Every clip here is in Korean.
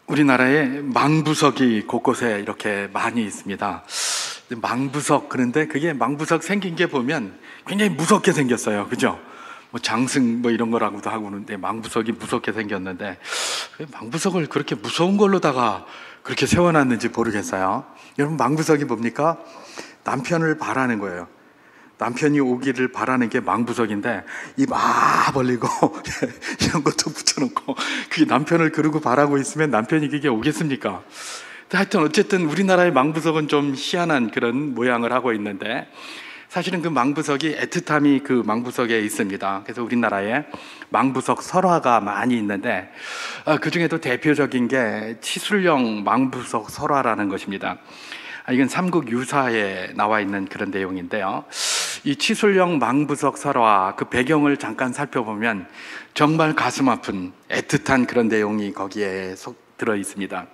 우리나라에 망부석이 곳곳에 이렇게 많이 있습니다. 망부석, 그런데 그게 망부석 생긴 게 보면 굉장히 무섭게 생겼어요. 그죠? 뭐 장승 뭐 이런 거라고도 하고 그러는데 망부석이 무섭게 생겼는데 망부석을 그렇게 무서운 걸로다가 그렇게 세워놨는지 모르겠어요. 여러분, 망부석이 뭡니까? 남편을 바라는 거예요. 남편이 오기를 바라는 게 망부석인데 입 벌리고 이런 것도 붙여놓고 그게 남편을 그러고 바라고 있으면 남편이 그게 오겠습니까? 하여튼 어쨌든 우리나라의 망부석은 좀 희한한 그런 모양을 하고 있는데, 사실은 그 망부석이 애틋함이 그 망부석에 있습니다. 그래서 우리나라에 망부석 설화가 많이 있는데 그 중에도 대표적인 게 치술령 망부석 설화라는 것입니다. 이건 삼국 유사에 나와 있는 그런 내용인데요, 이 치술령 망부석 설화 그 배경을 잠깐 살펴보면 정말 가슴 아픈 애틋한 그런 내용이 거기에 들어 있습니다.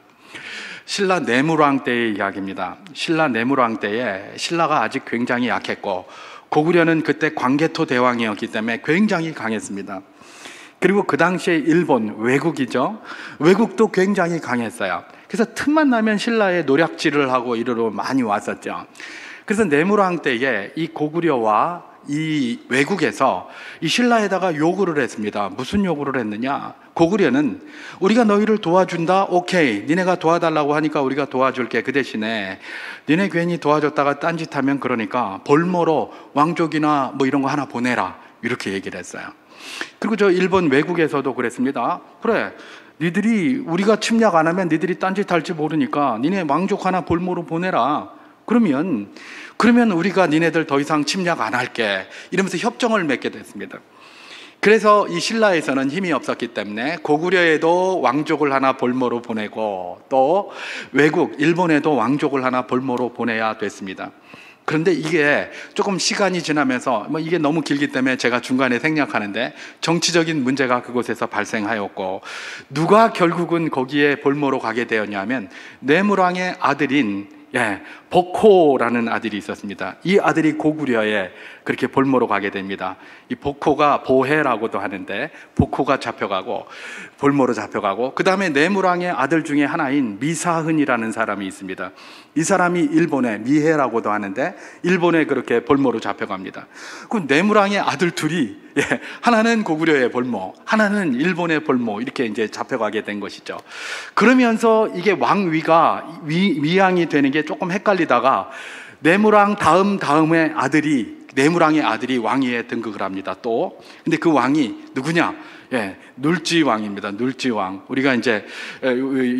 신라 내물왕 때의 이야기입니다. 신라 내물왕 때에 신라가 아직 굉장히 약했고 고구려는 그때 광개토 대왕이었기 때문에 굉장히 강했습니다. 그리고 그 당시에 일본, 외국이죠. 외국도 굉장히 강했어요. 그래서 틈만 나면 신라에 노략질을 하고 이러러 많이 왔었죠. 그래서 내물왕 때에 이 고구려와 이 외국에서 이 신라에다가 요구를 했습니다. 무슨 요구를 했느냐? 고구려는 우리가 너희를 도와준다. 오케이, 니네가 도와달라고 하니까 우리가 도와줄게. 그 대신에 니네 괜히 도와줬다가 딴짓하면 그러니까 볼모로 왕족이나 뭐 이런 거 하나 보내라, 이렇게 얘기를 했어요. 그리고 저 일본 외국에서도 그랬습니다. 그래, 니들이 우리가 침략 안 하면 니들이 딴짓할지 모르니까 니네 왕족 하나 볼모로 보내라. 그러면 우리가 니네들 더 이상 침략 안 할게, 이러면서 협정을 맺게 됐습니다. 그래서 이 신라에서는 힘이 없었기 때문에 고구려에도 왕족을 하나 볼모로 보내고 또 외국 일본에도 왕족을 하나 볼모로 보내야 됐습니다. 그런데 이게 조금 시간이 지나면서 이게 너무 길기 때문에 제가 중간에 생략하는데, 정치적인 문제가 그곳에서 발생하였고, 누가 결국은 거기에 볼모로 가게 되었냐면 내물왕의 아들인 복호라는 아들이 있었습니다. 이 아들이 고구려에 그렇게 볼모로 가게 됩니다. 이 복호가 보해라고도 하는데 복호가 잡혀가고 볼모로 잡혀가고, 그 다음에 내물왕의 아들 중에 하나인 미사흔이라는 사람이 있습니다. 이 사람이 일본에 미해라고도 하는데 일본에 그렇게 볼모로 잡혀갑니다. 그 내물왕의 아들 둘이 하나는 고구려의 볼모, 하나는 일본의 볼모, 이렇게 이제 잡혀가게 된 것이죠. 그러면서 이게 왕위가 위양이 되는 게 조금 헷갈리다가 내물왕 다음의 내물왕의 아들이 왕위에 등극을 합니다. 또 근데 그 왕이 누구냐? 눌지왕입니다. 눌지왕. 우리가 이제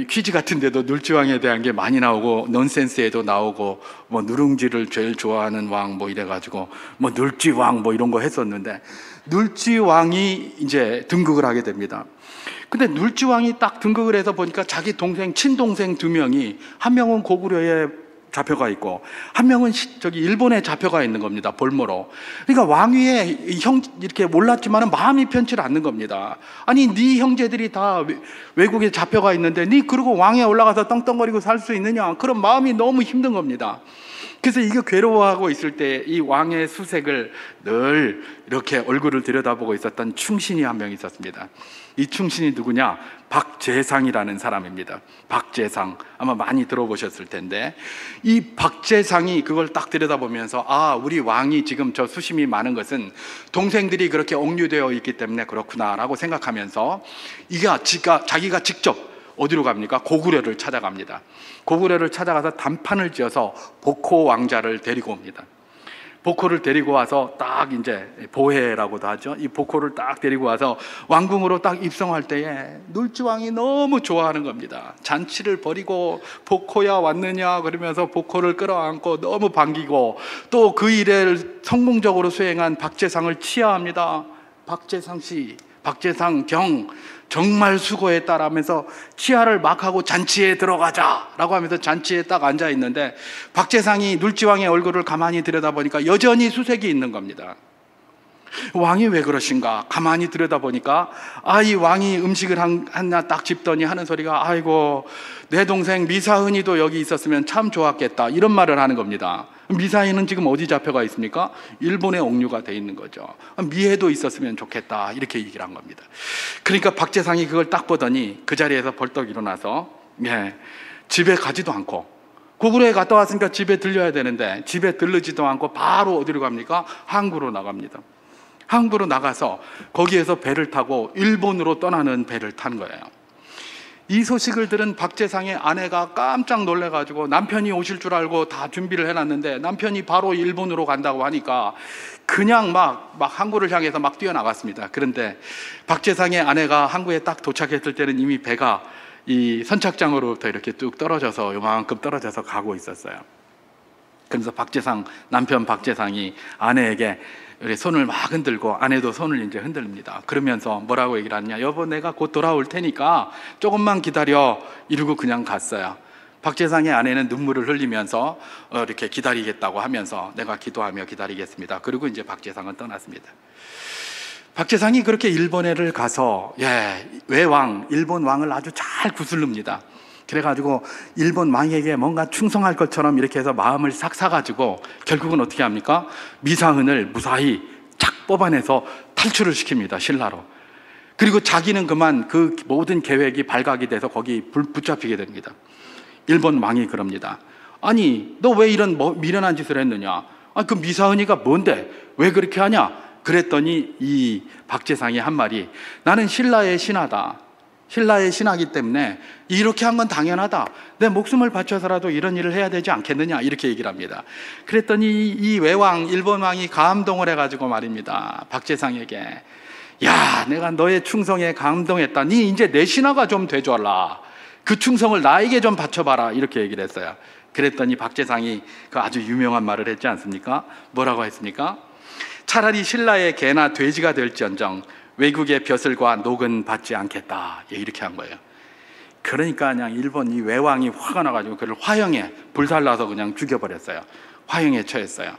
퀴즈 같은 데도 눌지왕에 대한 게 많이 나오고 넌센스에도 나오고 뭐 누룽지를 제일 좋아하는 왕 뭐 이래가지고 뭐 눌지왕 뭐 이런 거 했었는데, 눌지왕이 이제 등극을 하게 됩니다. 근데 눌지왕이 딱 등극을 해서 보니까 자기 친동생 두 명이, 한 명은 고구려에 잡혀가 있고 한 명은 일본에 잡혀가 있는 겁니다. 볼모로. 그러니까 왕위에 이렇게 몰랐지만 마음이 편치 않는 겁니다. 아니, 네 형제들이 다 외국에 잡혀가 있는데 네 그러고 왕위에 올라가서 떵떵거리고 살 수 있느냐? 그런 마음이 너무 힘든 겁니다. 그래서 이게 괴로워하고 있을 때 이 왕의 수색을 늘 이렇게 얼굴을 들여다보고 있었던 충신이 한 명 있었습니다. 이 충신이 누구냐? 박재상이라는 사람입니다. 박재상, 아마 많이 들어보셨을 텐데, 이 박재상이 그걸 딱 들여다보면서 우리 왕이 지금 저 수심이 많은 것은 동생들이 그렇게 억류되어 있기 때문에 그렇구나라고 생각하면서 자기가 직접 어디로 갑니까? 고구려를 찾아갑니다. 고구려를 찾아가서 단판을 지어서 복호 왕자를 데리고 옵니다. 복호를 데리고 와서 딱 이제 보해라고도 하죠. 이 복호를 딱 데리고 와서 왕궁으로 딱 입성할 때에 눌지왕이 너무 좋아하는 겁니다. 잔치를 벌이고 복호야 왔느냐 그러면서 복호를 끌어안고 너무 반기고, 또 그 일을 성공적으로 수행한 박재상을 치하합니다. 박재상 씨, 박재상 경 정말 수고했다라면서 치하를 막 하고 잔치에 들어가자라고 하면서 잔치에 딱 앉아 있는데, 박재상이 눌지왕의 얼굴을 가만히 들여다보니까 여전히 수색이 있는 겁니다. 왕이 왜 그러신가? 가만히 들여다보니까 이 왕이 음식을 하나 딱 집더니 하는 소리가, 아이고 내 동생 미사흔이도 여기 있었으면 참 좋았겠다, 이런 말을 하는 겁니다. 미사흔은 지금 어디 잡혀가 있습니까? 일본에 억류가 돼 있는 거죠. 미해도 있었으면 좋겠다, 이렇게 얘기를 한 겁니다. 그러니까 박재상이 그걸 딱 보더니 그 자리에서 벌떡 일어나서 예, 집에 가지도 않고, 고구려에 갔다 왔으니까 집에 들려야 되는데 집에 들르지도 않고 바로 어디로 갑니까? 항구로 나갑니다. 항구로 나가서 거기에서 배를 타고 일본으로 떠나는 배를 탄 거예요. 이 소식을 들은 박재상의 아내가 깜짝 놀래가지고 남편이 오실 줄 알고 다 준비를 해놨는데 남편이 바로 일본으로 간다고 하니까 그냥 막 항구를 향해서 막 뛰어나갔습니다. 그런데 박재상의 아내가 항구에 딱 도착했을 때는 이미 배가 이 선착장으로부터 이렇게 뚝 떨어져서 요만큼 떨어져서 가고 있었어요. 그래서 남편 박재상이 아내에게 손을 막 흔들고 아내도 손을 이제 흔들립니다. 그러면서 뭐라고 얘기를 하냐? 여보, 내가 곧 돌아올 테니까 조금만 기다려, 이러고 그냥 갔어요. 박재상의 아내는 눈물을 흘리면서 이렇게 기다리겠다고 하면서 내가 기도하며 기다리겠습니다. 그리고 이제 박재상은 떠났습니다. 박재상이 그렇게 일본에를 가서 외왕, 일본 왕을 아주 잘 구슬릅니다. 그래가지고 일본 왕에게 뭔가 충성할 것처럼 이렇게 해서 마음을 싹 사가지고 결국은 어떻게 합니까? 미사흔을 무사히 착 뽑아내서 탈출을 시킵니다. 신라로. 그리고 자기는 그만 그 모든 계획이 발각이 돼서 거기 붙잡히게 됩니다. 일본 왕이 그럽니다. 아니, 너 왜 이런 미련한 짓을 했느냐? 그 미사흔이가 뭔데? 왜 그렇게 하냐? 그랬더니 이 박재상이 한 말이, 나는 신라의 신하다. 신라의 신하기 때문에 이렇게 한 건 당연하다. 내 목숨을 바쳐서라도 이런 일을 해야 되지 않겠느냐, 이렇게 얘기를 합니다. 그랬더니 이 외왕, 일본 왕이 감동을 해가지고 말입니다. 박재상에게, 야, 내가 너의 충성에 감동했다. 니 이제 내 신하가 좀 돼줘라. 그 충성을 나에게 좀 바쳐봐라. 이렇게 얘기를 했어요. 그랬더니 박재상이 그 아주 유명한 말을 했지 않습니까? 뭐라고 했습니까? 차라리 신라의 개나 돼지가 될지언정 외국의 벼슬과 녹은 받지 않겠다. 이렇게 한 거예요. 그러니까 그냥 일본 이 외왕이 화가 나가지고 그를 화형에 불살라서 그냥 죽여버렸어요. 화형에 처했어요.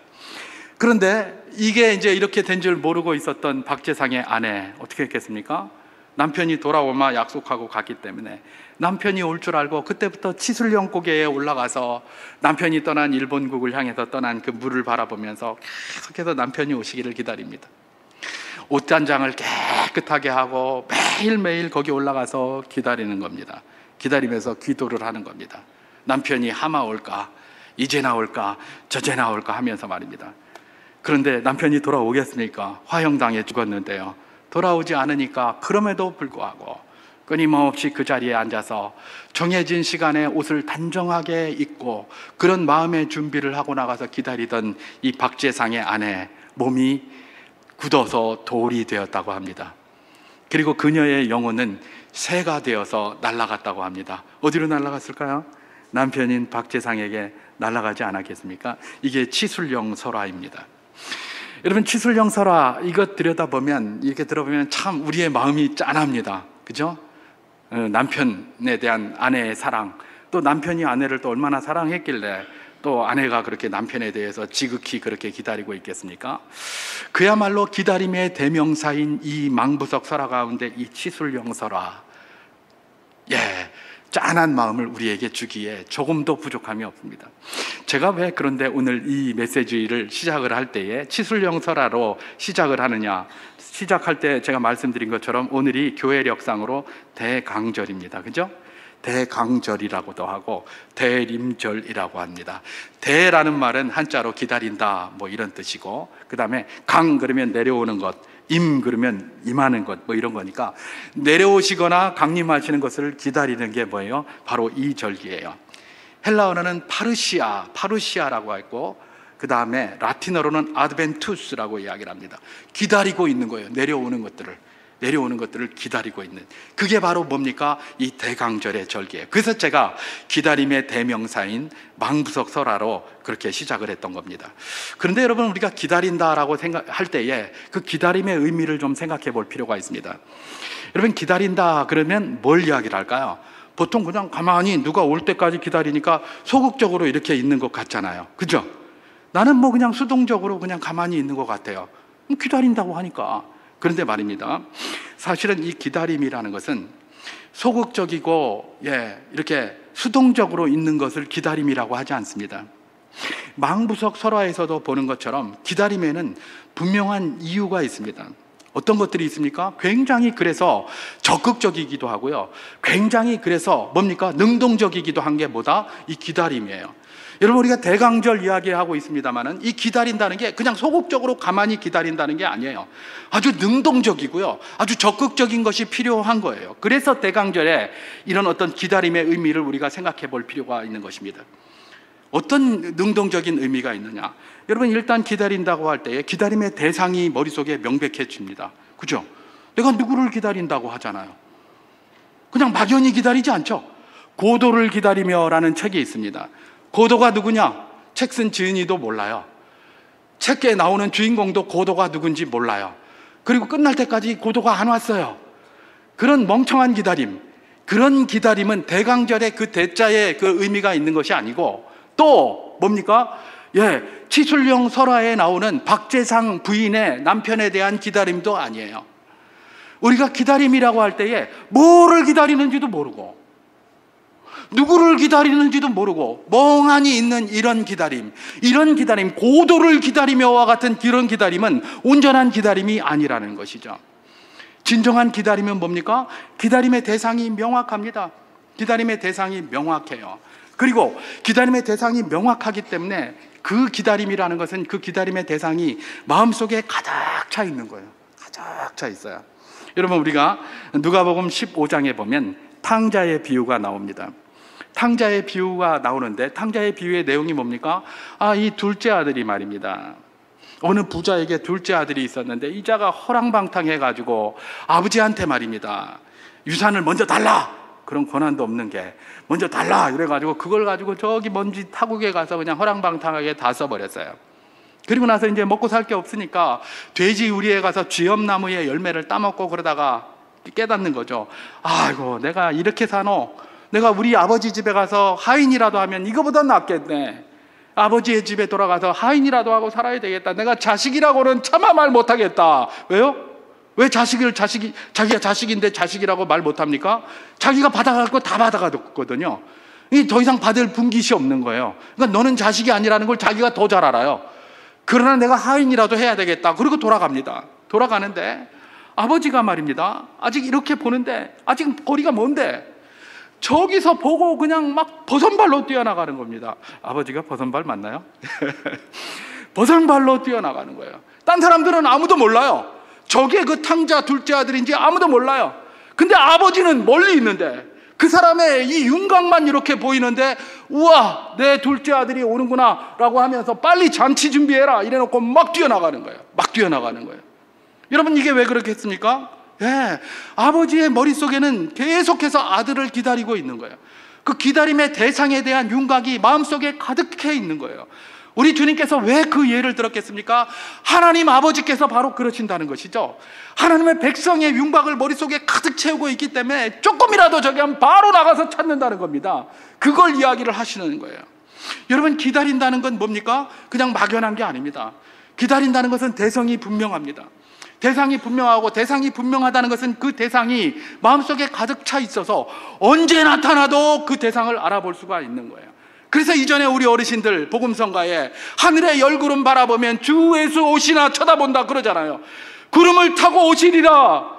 그런데 이게 이제 이렇게 된 줄 모르고 있었던 박재상의 아내 어떻게 했겠습니까? 남편이 돌아오마 약속하고 갔기 때문에 남편이 올 줄 알고 그때부터 치술령 고개에 올라가서 남편이 떠난 일본국을 향해서 떠난 그 물을 바라보면서 계속해서 남편이 오시기를 기다립니다. 옷단장을 깨끗하게 하고 매일매일 거기 올라가서 기다리는 겁니다. 기다리면서 기도를 하는 겁니다. 남편이 하마 올까, 이제 나올까, 저제 나올까 하면서 말입니다. 그런데 남편이 돌아오겠습니까? 화형당해 죽었는데요. 돌아오지 않으니까 그럼에도 불구하고 끊임없이 그 자리에 앉아서 정해진 시간에 옷을 단정하게 입고 그런 마음의 준비를 하고 나가서 기다리던 이 박재상의 아내 몸이 굳어서 돌이 되었다고 합니다. 그리고 그녀의 영혼은 새가 되어서 날아갔다고 합니다. 어디로 날아갔을까요? 남편인 박재상에게 날아가지 않았겠습니까? 이게 치술령 설화입니다. 여러분, 치술령 설화 이것 들여다보면, 이렇게 들어보면 참 우리의 마음이 짠합니다. 그죠? 남편에 대한 아내의 사랑, 또 남편이 아내를 또 얼마나 사랑했길래 또 아내가 그렇게 남편에 대해서 지극히 그렇게 기다리고 있겠습니까? 그야말로 기다림의 대명사인 이 망부석 설화 가운데 이 치술령 설화, 짠한 마음을 우리에게 주기에 조금도 부족함이 없습니다. 제가 왜 그런데 오늘 이 메시지를 시작을 할 때에 치술령 설화로 시작을 하느냐, 시작할 때 제가 말씀드린 것처럼 오늘이 교회력상으로 대강절입니다. 그죠? 대강절이라고도 하고 대림절이라고 합니다. 대라는 말은 한자로 기다린다 뭐 이런 뜻이고, 그 다음에 강 그러면 내려오는 것, 임 그러면 임하는 것 뭐 이런 거니까 내려오시거나 강림하시는 것을 기다리는 게 뭐예요? 바로 이 절기예요. 헬라어로는 파루시아라고 했고, 그 다음에 라틴어로는 아드벤투스라고 이야기를 합니다. 기다리고 있는 거예요. 내려오는 것들을 기다리고 있는, 그게 바로 뭡니까? 이 대강절의 절기예요. 그래서 제가 기다림의 대명사인 망부석 설화로 그렇게 시작을 했던 겁니다. 그런데 여러분, 우리가 기다린다라고 생각할 때에 그 기다림의 의미를 좀 생각해 볼 필요가 있습니다. 여러분, 기다린다 그러면 뭘 이야기를 할까요? 보통 그냥 가만히 누가 올 때까지 기다리니까 소극적으로 이렇게 있는 것 같잖아요. 그죠? 나는 뭐 그냥 수동적으로 그냥 가만히 있는 것 같아요. 기다린다고 하니까. 그런데 말입니다, 사실은 이 기다림이라는 것은 소극적이고 이렇게 수동적으로 있는 것을 기다림이라고 하지 않습니다. 망부석 설화에서도 보는 것처럼 기다림에는 분명한 이유가 있습니다. 어떤 것들이 있습니까? 굉장히 그래서 적극적이기도 하고요. 굉장히 그래서 뭡니까? 능동적이기도 한 게 뭐다? 이 기다림이에요. 여러분, 우리가 대강절 이야기하고 있습니다만은 이 기다린다는 게 그냥 소극적으로 가만히 기다린다는 게 아니에요. 아주 능동적이고요. 아주 적극적인 것이 필요한 거예요. 그래서 대강절에 이런 어떤 기다림의 의미를 우리가 생각해 볼 필요가 있는 것입니다. 어떤 능동적인 의미가 있느냐? 여러분, 일단 기다린다고 할 때에 기다림의 대상이 머릿속에 명백해집니다. 그죠? 내가 누구를 기다린다고 하잖아요. 그냥 막연히 기다리지 않죠. 고도를 기다리며라는 책이 있습니다. 고도가 누구냐? 책 쓴 지은이도 몰라요. 책에 나오는 주인공도 고도가 누군지 몰라요. 그리고 끝날 때까지 고도가 안 왔어요. 그런 멍청한 기다림, 그런 기다림은 대강절의 그 대자에 그 의미가 있는 것이 아니고 또 뭡니까? 치술령 설화에 나오는 박재상 부인의 남편에 대한 기다림도 아니에요. 우리가 기다림이라고 할 때에 뭐를 기다리는지도 모르고 누구를 기다리는지도 모르고 멍하니 있는 이런 기다림, 고도를 기다리며와 같은 이런 기다림은 온전한 기다림이 아니라는 것이죠. 진정한 기다림은 뭡니까? 기다림의 대상이 명확합니다. 기다림의 대상이 명확해요. 그리고 기다림의 대상이 명확하기 때문에 그 기다림이라는 것은 그 기다림의 대상이 마음속에 가득 차 있는 거예요. 가득 차 있어요. 여러분, 우리가 누가복음 15장에 보면 탕자의 비유가 나옵니다. 탕자의 비유가 나오는데 탕자의 비유의 내용이 뭡니까? 이 둘째 아들이 말입니다. 어느 부자에게 둘째 아들이 있었는데 이 자가 허랑방탕해가지고 아버지한테 말입니다. 유산을 먼저 달라! 그런 권한도 없는 게 먼저 달라! 이래가지고 그걸 가지고 저기 먼지 타국에 가서 그냥 허랑방탕하게 다 써버렸어요. 그리고 나서 이제 먹고 살 게 없으니까 돼지 우리에 가서 쥐엄나무의 열매를 따먹고 그러다가 깨닫는 거죠. 아이고, 내가 이렇게 사노? 내가 우리 아버지 집에 가서 하인이라도 하면 이거보다 낫겠네. 아버지의 집에 돌아가서 하인이라도 하고 살아야 되겠다. 내가 자식이라고는 차마 말 못하겠다. 왜요? 왜 자기가 자식인데 자식이라고 말 못합니까? 자기가 받아갈 거 다 받아가거든요. 더 이상 받을 분깃이 없는 거예요. 그러니까 너는 자식이 아니라는 걸 자기가 더 잘 알아요. 그러나 내가 하인이라도 해야 되겠다. 그리고 돌아갑니다. 돌아가는데 아버지가 말입니다. 아직 이렇게 보는데 아직 거리가 먼데 저기서 보고 그냥 막 버선발로 뛰어나가는 겁니다. 아버지가 버선발 맞나요? 버선발로 뛰어나가는 거예요. 딴 사람들은 아무도 몰라요. 저게 그 탕자 둘째 아들인지 아무도 몰라요. 근데 아버지는 멀리 있는데 그 사람의 이 윤곽만 이렇게 보이는데 우와, 내 둘째 아들이 오는구나 라고 하면서 빨리 잔치 준비해라 이래놓고 막 뛰어나가는 거예요. 막 뛰어나가는 거예요. 여러분, 이게 왜 그렇겠습니까? 아버지의 머릿속에는 계속해서 아들을 기다리고 있는 거예요. 그 기다림의 대상에 대한 윤곽이 마음속에 가득해 있는 거예요. 우리 주님께서 왜 그 예를 들었겠습니까? 하나님 아버지께서 바로 그러신다는 것이죠. 하나님의 백성의 윤곽을 머릿속에 가득 채우고 있기 때문에 조금이라도 저기 하면 바로 나가서 찾는다는 겁니다. 그걸 이야기를 하시는 거예요. 여러분, 기다린다는 건 뭡니까? 그냥 막연한 게 아닙니다. 기다린다는 것은 대상이 분명합니다. 대상이 분명하고, 대상이 분명하다는 것은 그 대상이 마음속에 가득 차 있어서 언제 나타나도 그 대상을 알아볼 수가 있는 거예요. 그래서 이전에 우리 어르신들 복음성가에 하늘의 열구름 바라보면 주 예수 오시나 쳐다본다 그러잖아요. 구름을 타고 오시리라.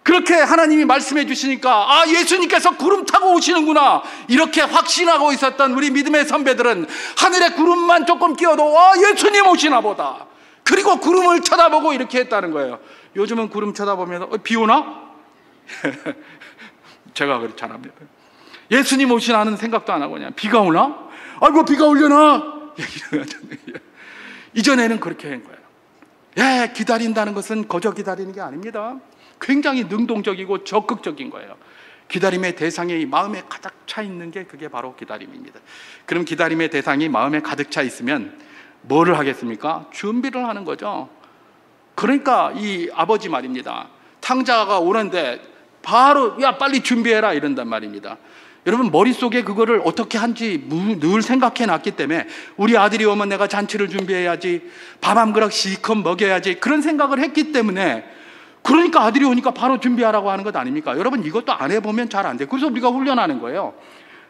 그렇게 하나님이 말씀해 주시니까 예수님께서 구름 타고 오시는구나 이렇게 확신하고 있었던 우리 믿음의 선배들은 하늘에 구름만 조금 끼어도 예수님 오시나 보다. 그리고 구름을 쳐다보고 이렇게 했다는 거예요. 요즘은 구름 쳐다보면서 비 오나? 제가 그렇게 안 합니다. 예수님 오시나는 생각도 안 하고 그냥 비가 오나? 아이고, 비가 오려나? 이전에는 그렇게 한 거예요. 기다린다는 것은 거저 기다리는 게 아닙니다. 굉장히 능동적이고 적극적인 거예요. 기다림의 대상이 마음에 가득 차 있는 게 그게 바로 기다림입니다. 그럼 기다림의 대상이 마음에 가득 차 있으면 뭐를 하겠습니까? 준비를 하는 거죠. 그러니까 이 아버지 말입니다. 탕자가 오는데 바로 빨리 준비해라 이런단 말입니다. 여러분, 머릿속에 그거를 어떻게 한지 늘 생각해 놨기 때문에 우리 아들이 오면 내가 잔치를 준비해야지, 밥 한 그릇 실컷 먹여야지, 그런 생각을 했기 때문에, 그러니까 아들이 오니까 바로 준비하라고 하는 것 아닙니까? 여러분, 이것도 안 해보면 잘 안 돼요. 그래서 우리가 훈련하는 거예요.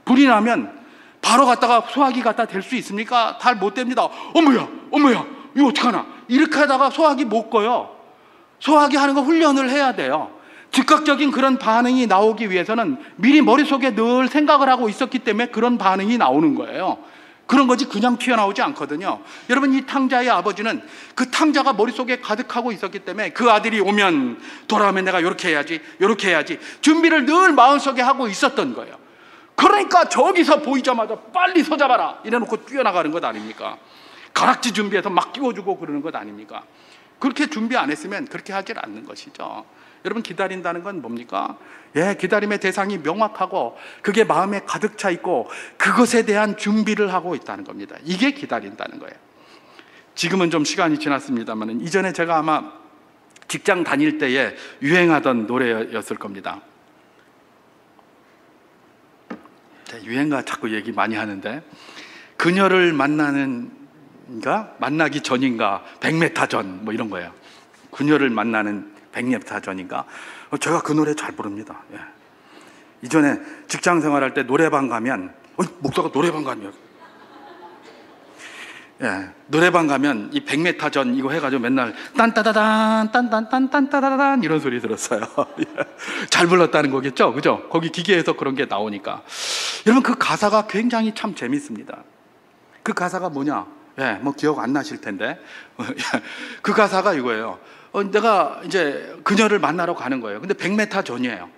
불이 나면 바로 갔다가 소화기 갖다 댈 수 있습니까? 잘 못 됩니다. 어머야 이거 어떡하나, 이렇게 하다가 소화기 못 꺼요. 소화기 하는 거 훈련을 해야 돼요. 즉각적인 그런 반응이 나오기 위해서는 미리 머릿속에 늘 생각을 하고 있었기 때문에 그런 반응이 나오는 거예요. 그런 거지 그냥 튀어나오지 않거든요. 여러분, 이 탕자의 아버지는 그 탕자가 머릿속에 가득하고 있었기 때문에 그 아들이 오면, 돌아오면 내가 이렇게 해야지, 이렇게 해야지 준비를 늘 마음속에 하고 있었던 거예요. 그러니까 저기서 보이자마자 빨리 서잡아라 이래놓고 뛰어나가는 것 아닙니까? 가락지 준비해서 막 끼워주고 그러는 것 아닙니까? 그렇게 준비 안 했으면 그렇게 하질 않는 것이죠. 여러분, 기다린다는 건 뭡니까? 기다림의 대상이 명확하고 그게 마음에 가득 차 있고 그것에 대한 준비를 하고 있다는 겁니다. 이게 기다린다는 거예요. 지금은 좀 시간이 지났습니다만 이전에 제가 아마 직장 다닐 때에 유행하던 노래였을 겁니다. 유행가 자꾸 얘기 많이 하는데, 그녀를 만나기 전인가 100m 전 뭐 이런 거예요. 그녀를 만나는 100m 전인가. 제가 그 노래 잘 부릅니다. 이전에 직장 생활할 때 노래방 가면, 목사가 노래방 가면, 노래방 가면 이 100m 전 이거 해가지고 맨날 딴따다단 딴딴딴딴따다단 이런 소리 들었어요. 잘 불렀다는 거겠죠, 그죠? 거기 기계에서 그런 게 나오니까. 여러분, 그 가사가 굉장히 참 재밌습니다. 그 가사가 뭐냐? 뭐 기억 안 나실 텐데 그 가사가 이거예요. 내가 이제 그녀를 만나러 가는 거예요. 근데 100m 전이에요.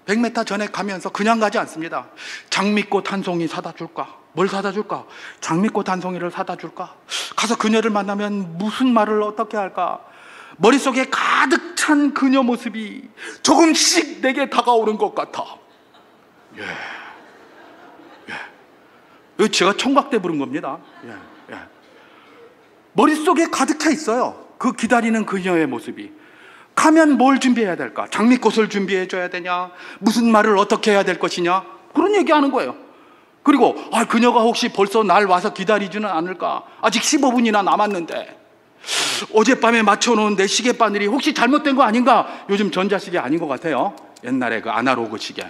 100m 전에 가면서 그냥 가지 않습니다. 장미꽃 한 송이 사다 줄까? 뭘 사다 줄까? 장미꽃 한 송이를 사다 줄까? 가서 그녀를 만나면 무슨 말을 어떻게 할까? 머릿속에 가득 찬 그녀 모습이 조금씩 내게 다가오는 것 같아. 이거 제가 총각대 부른 겁니다. 머릿속에 가득 차 있어요. 그 기다리는 그녀의 모습이. 가면 뭘 준비해야 될까? 장미꽃을 준비해 줘야 되냐? 무슨 말을 어떻게 해야 될 것이냐? 그런 얘기하는 거예요. 그리고 그녀가 혹시 벌써 날 와서 기다리지는 않을까? 아직 15분이나 남았는데 어젯밤에 맞춰놓은 내 시계 바늘이 혹시 잘못된 거 아닌가? 요즘 전자시계 아닌 것 같아요. 옛날에 그 아날로그 시계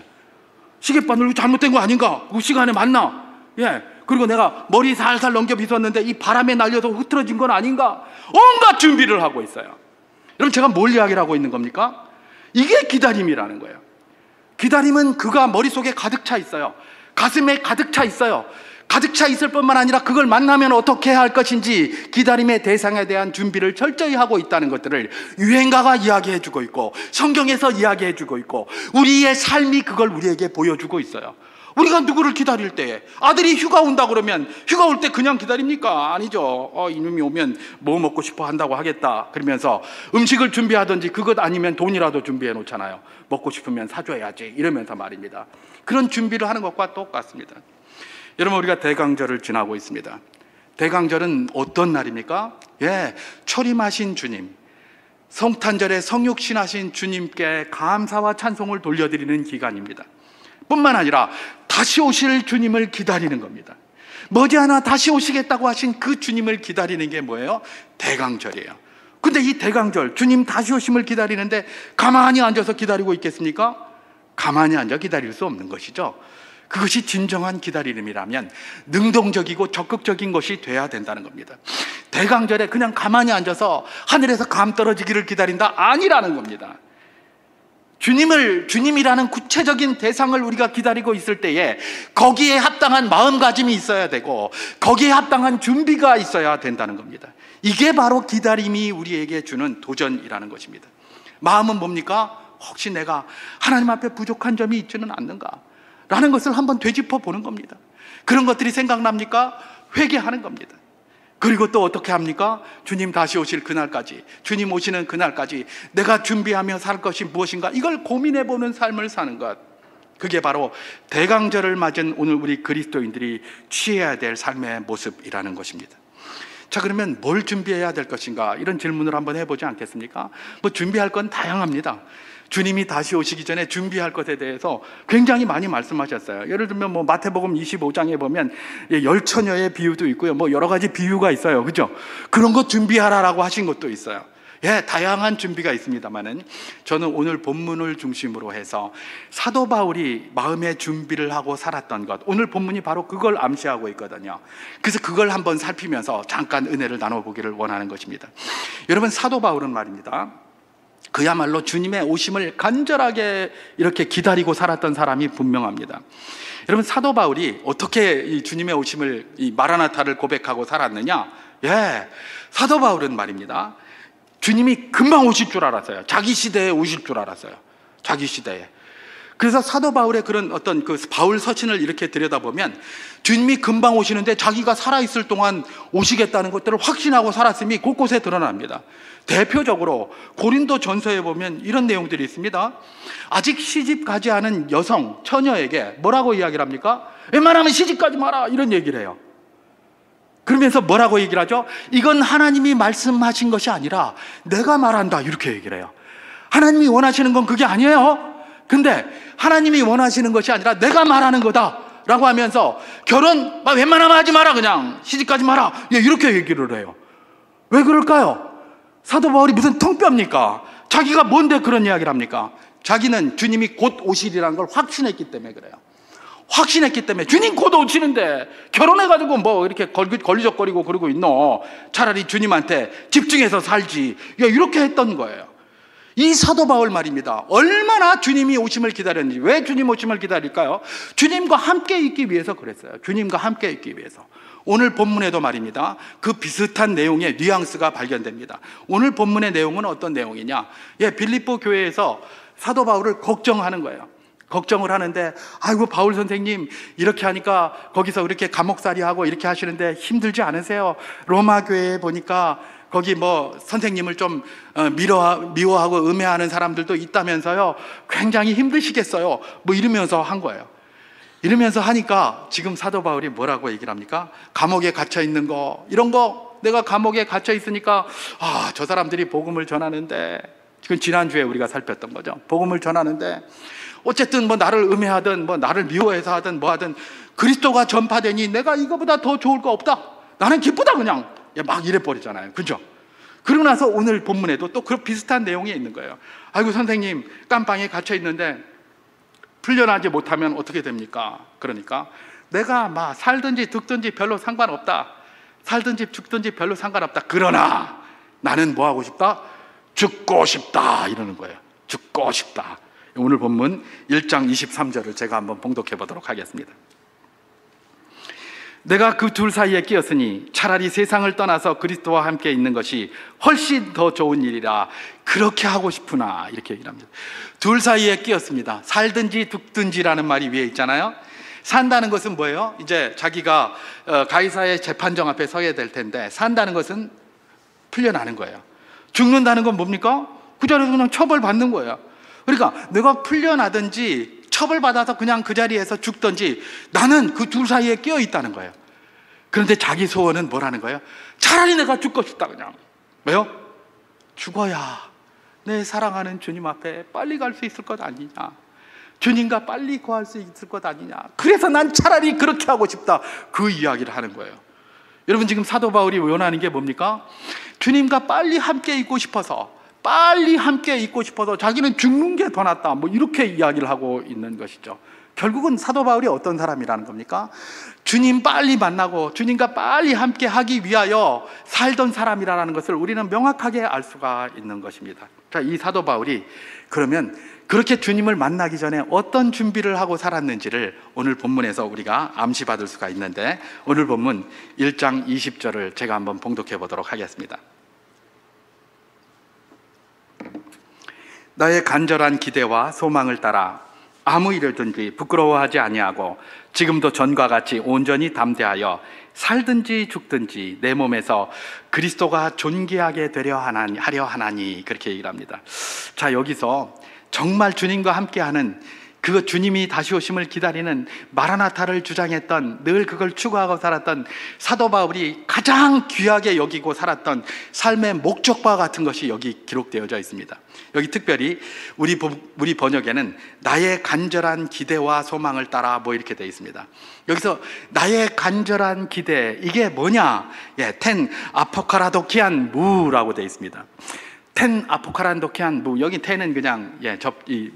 바늘 잘못된 거 아닌가? 그 시간에 맞나? 그리고 내가 머리 살살 넘겨 빗었는데 이 바람에 날려서 흐트러진 건 아닌가? 온갖 준비를 하고 있어요. 여러분, 제가 뭘 이야기를 하고 있는 겁니까? 이게 기다림이라는 거예요. 기다림은 그가 머릿속에 가득 차 있어요. 가슴에 가득 차 있어요. 가득 차 있을 뿐만 아니라 그걸 만나면 어떻게 해야 할 것인지 기다림의 대상에 대한 준비를 철저히 하고 있다는 것들을 유행가가 이야기해 주고 있고 성경에서 이야기해 주고 있고 우리의 삶이 그걸 우리에게 보여주고 있어요. 우리가 누구를 기다릴 때, 아들이 휴가 온다 그러면 휴가 올 때 그냥 기다립니까? 아니죠. 이놈이 오면 뭐 먹고 싶어 한다고 하겠다 그러면서 음식을 준비하든지 그것 아니면 돈이라도 준비해 놓잖아요. 먹고 싶으면 사줘야지 이러면서 말입니다. 그런 준비를 하는 것과 똑같습니다. 여러분, 우리가 대강절을 지나고 있습니다. 대강절은 어떤 날입니까? 초림하신 주님, 성탄절에 성육신하신 주님께 감사와 찬송을 돌려드리는 기간입니다. 뿐만 아니라 다시 오실 주님을 기다리는 겁니다. 머지않아 다시 오시겠다고 하신 그 주님을 기다리는 게 뭐예요? 대강절이에요. 근데 이 대강절, 주님 다시 오심을 기다리는데 가만히 앉아서 기다리고 있겠습니까? 가만히 앉아 기다릴 수 없는 것이죠. 그것이 진정한 기다림이라면 능동적이고 적극적인 것이 돼야 된다는 겁니다. 대강절에 그냥 가만히 앉아서 하늘에서 감 떨어지기를 기다린다? 아니라는 겁니다. 주님이라는 구체적인 대상을 우리가 기다리고 있을 때에 거기에 합당한 마음가짐이 있어야 되고 거기에 합당한 준비가 있어야 된다는 겁니다. 이게 바로 기다림이 우리에게 주는 도전이라는 것입니다. 마음은 뭡니까? 혹시 내가 하나님 앞에 부족한 점이 있지는 않는가? 라는 것을 한번 되짚어 보는 겁니다. 그런 것들이 생각납니까? 회개하는 겁니다. 그리고 또 어떻게 합니까? 주님 다시 오실 그날까지, 주님 오시는 그날까지 내가 준비하며 살 것이 무엇인가? 이걸 고민해보는 삶을 사는 것. 그게 바로 대강절을 맞은 오늘 우리 그리스도인들이 취해야 될 삶의 모습이라는 것입니다. 자, 그러면 뭘 준비해야 될 것인가? 이런 질문을 한번 해보지 않겠습니까? 준비할 건 다양합니다. 주님이 다시 오시기 전에 준비할 것에 대해서 굉장히 많이 말씀하셨어요. 예를 들면 마태복음 25장에 보면 열처녀의 비유도 있고요. 여러 가지 비유가 있어요. 그죠? 그런 거 준비하라라고 하신 것도 있어요. 다양한 준비가 있습니다만은 저는 오늘 본문을 중심으로 해서 사도 바울이 마음의 준비를 하고 살았던 것, 오늘 본문이 바로 그걸 암시하고 있거든요. 그래서 그걸 한번 살피면서 잠깐 은혜를 나눠보기를 원하는 것입니다. 여러분, 사도 바울은 말입니다, 그야말로 주님의 오심을 간절하게 이렇게 기다리고 살았던 사람이 분명합니다. 여러분, 사도 바울이 어떻게 이 주님의 오심을, 이 마라나타를 고백하고 살았느냐? 사도 바울은 말입니다, 주님이 금방 오실 줄 알았어요. 자기 시대에 오실 줄 알았어요. 자기 시대에. 그래서 사도 바울의 그런 어떤 그 바울 서신을 이렇게 들여다보면 주님이 금방 오시는데 자기가 살아있을 동안 오시겠다는 것들을 확신하고 살았음이 곳곳에 드러납니다. 대표적으로 고린도 전서에 보면 이런 내용들이 있습니다. 아직 시집 가지 않은 여성, 처녀에게 뭐라고 이야기를 합니까? 웬만하면 시집 가지 마라, 이런 얘기를 해요. 그러면서 뭐라고 얘기를 하죠? 이건 하나님이 말씀하신 것이 아니라 내가 말한다, 이렇게 얘기를 해요. 하나님이 원하시는 건 그게 아니에요. 근데 하나님이 원하시는 것이 아니라 내가 말하는 거다 라고 하면서 결혼 웬만하면 하지 마라, 그냥 시집 가지 마라, 이렇게 얘기를 해요. 왜 그럴까요? 사도 바울이 무슨 통뼈입니까? 자기가 뭔데 그런 이야기를 합니까? 자기는 주님이 곧 오시리라는 걸 확신했기 때문에 그래요. 확신했기 때문에. 주님 곧 오시는데 결혼해가지고 뭐 이렇게 걸리적거리고 그러고 있노? 차라리 주님한테 집중해서 살지, 이렇게 했던 거예요. 이 사도 바울 말입니다, 얼마나 주님이 오심을 기다렸는지. 왜 주님 오심을 기다릴까요? 주님과 함께 있기 위해서 그랬어요. 주님과 함께 있기 위해서. 오늘 본문에도 말입니다, 그 비슷한 내용의 뉘앙스가 발견됩니다. 오늘 본문의 내용은 어떤 내용이냐? 빌립보 교회에서 사도 바울을 걱정하는 거예요. 걱정을 하는데, 아이고 바울 선생님 이렇게 하니까 거기서 이렇게 감옥살이하고 이렇게 하시는데 힘들지 않으세요? 로마 교회에 보니까 거기 뭐 선생님을 좀 미워하고 음해하는 사람들도 있다면서요. 굉장히 힘드시겠어요. 뭐 이러면서 한 거예요. 이러면서 하니까 지금 사도 바울이 뭐라고 얘기를 합니까? 감옥에 갇혀 있는 거, 이런 거, 내가 감옥에 갇혀 있으니까 저 사람들이 복음을 전하는데, 지금 지난주에 우리가 살폈던 거죠. 복음을 전하는데 어쨌든 뭐 나를 음해하든 뭐 나를 미워해서 하든 뭐 하든 그리스도가 전파되니 내가 이거보다 더 좋을 거 없다, 나는 기쁘다, 그냥 막 이래버리잖아요. 그죠? 그러고 나서 오늘 본문에도 또 그런 비슷한 내용이 있는 거예요. 아이고 선생님, 깜빵에 갇혀 있는데 풀려나지 못하면 어떻게 됩니까? 그러니까 내가 막 살든지 죽든지 별로 상관없다, 살든지 죽든지 별로 상관없다, 그러나 나는 뭐 하고 싶다? 죽고 싶다, 이러는 거예요. 죽고 싶다. 오늘 본문 1장 23절을 제가 한번 봉독해 보도록 하겠습니다. 내가 그 둘 사이에 끼었으니 차라리 세상을 떠나서 그리스도와 함께 있는 것이 훨씬 더 좋은 일이라 그렇게 하고 싶으나, 이렇게 얘기를 합니다. 둘 사이에 끼었습니다. 살든지 죽든지라는 말이 위에 있잖아요. 산다는 것은 뭐예요? 이제 자기가 가이사의 재판정 앞에 서야 될 텐데, 산다는 것은 풀려나는 거예요. 죽는다는 건 뭡니까? 그 자리에서 그냥 처벌받는 거예요. 그러니까 내가 풀려나든지 처벌받아서 그냥 그 자리에서 죽든지 나는 그 둘 사이에 끼어 있다는 거예요. 그런데 자기 소원은 뭐라는 거예요? 차라리 내가 죽고 싶다, 그냥. 왜요? 죽어야 내 사랑하는 주님 앞에 빨리 갈 수 있을 것 아니냐, 주님과 빨리 거할 수 있을 것 아니냐, 그래서 난 차라리 그렇게 하고 싶다, 그 이야기를 하는 거예요. 여러분, 지금 사도 바울이 원하는 게 뭡니까? 주님과 빨리 함께 있고 싶어서, 빨리 함께 있고 싶어서 자기는 죽는 게 더 낫다, 뭐 이렇게 이야기를 하고 있는 것이죠. 결국은 사도 바울이 어떤 사람이라는 겁니까? 주님 빨리 만나고 주님과 빨리 함께 하기 위하여 살던 사람이라는 것을 우리는 명확하게 알 수가 있는 것입니다. 자, 이 사도 바울이 그러면 그렇게 주님을 만나기 전에 어떤 준비를 하고 살았는지를 오늘 본문에서 우리가 암시받을 수가 있는데, 오늘 본문 1장 20절을 제가 한번 봉독해 보도록 하겠습니다. 나의 간절한 기대와 소망을 따라 아무 일을든지 부끄러워하지 아니하고 지금도 전과 같이 온전히 담대하여 살든지 죽든지 내 몸에서 그리스도가 존귀하게 되려 하려 하나니, 그렇게 얘기를 합니다. 자, 여기서 정말 주님과 함께하는, 그 주님이 다시 오심을 기다리는 마라나타를 주장했던, 늘 그걸 추구하고 살았던 사도 바울이 가장 귀하게 여기고 살았던 삶의 목적과 같은 것이 여기 기록되어져 있습니다. 여기 특별히 우리 번역에는 나의 간절한 기대와 소망을 따라 뭐 이렇게 되어 있습니다. 여기서 나의 간절한 기대, 이게 뭐냐? 텐 아포카라도키안 무라고 되어 있습니다. 텐 아포카란도키안 무, 여기 텐은 그냥